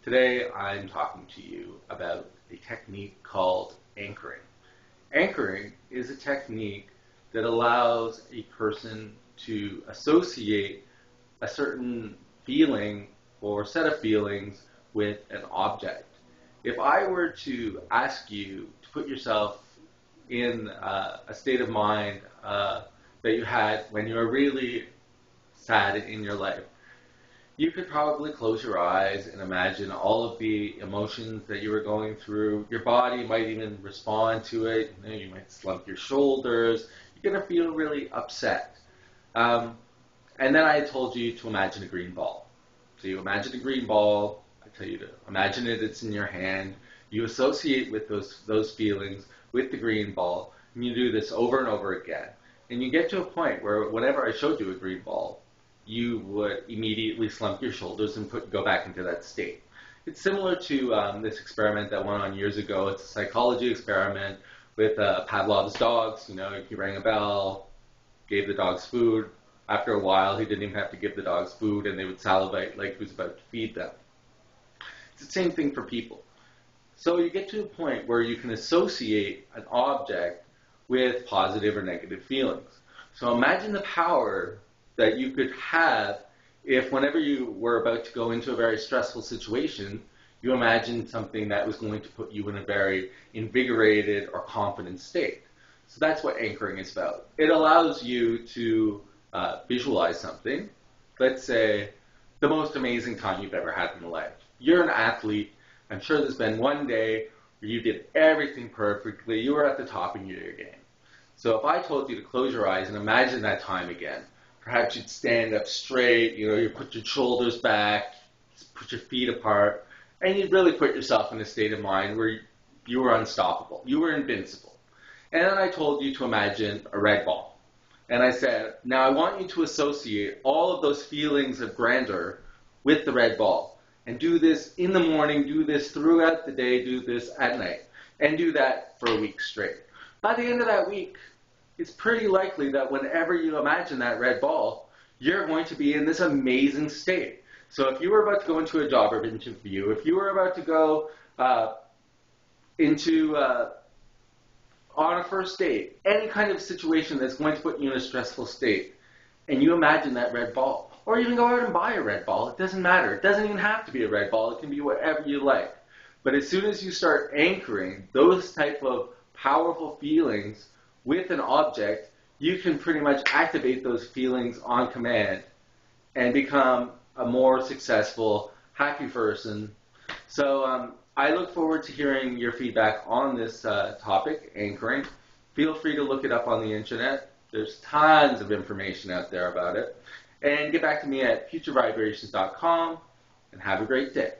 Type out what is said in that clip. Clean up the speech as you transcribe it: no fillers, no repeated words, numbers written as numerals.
Today I'm talking to you about a technique called anchoring. Anchoring is a technique that allows a person to associate a certain feeling or set of feelings with an object. If I were to ask you to put yourself in a state of mind that you had when you were really sad in your life, you could probably close your eyes and imagine all of the emotions that you were going through. Your body might even respond to it. You might slump your shoulders. You're going to feel really upset. And then I told you to imagine a green ball. So you imagine a green ball. I tell you to imagine it's in your hand. You associate with those feelings with the green ball. And you do this over and over again. And you get to a point where whenever I showed you a green ball, you would immediately slump your shoulders and go back into that state. It's similar to this experiment that went on years ago. It's a psychology experiment with Pavlov's dogs. He rang a bell, gave the dogs food. After a while, he didn't even have to give the dogs food, and they would salivate like he was about to feed them. It's the same thing for people. So you get to a point where you can associate an object with positive or negative feelings. So imagine the power that you could have if whenever you were about to go into a very stressful situation, you imagined something that was going to put you in a very invigorated or confident state. So that's what anchoring is about. It allows you to visualize something. Let's say the most amazing time you've ever had in life. You're an athlete. I'm sure there's been one day where you did everything perfectly. You were at the top of your game. So if I told you to close your eyes and imagine that time again, perhaps you'd stand up straight, you put your shoulders back, put your feet apart, and you'd really put yourself in a state of mind where you were unstoppable. You were invincible. And then I told you to imagine a red ball. And I said, now I want you to associate all of those feelings of grandeur with the red ball. And do this in the morning, do this throughout the day, do this at night. And do that for a week straight. By the end of that week, it's pretty likely that whenever you imagine that red ball, you're going to be in this amazing state. So if you were about to go into a job interview, if you were about to go on a first date, any kind of situation that's going to put you in a stressful state, and you imagine that red ball, or even go out and buy a red ball, it doesn't matter. It doesn't even have to be a red ball. It can be whatever you like. But as soon as you start anchoring those type of powerful feelings with an object, you can pretty much activate those feelings on command and become a more successful, happy person. So I look forward to hearing your feedback on this topic, anchoring. Feel free to look it up on the internet. There's tons of information out there about it. And get back to me at futurevibrations.com, and have a great day.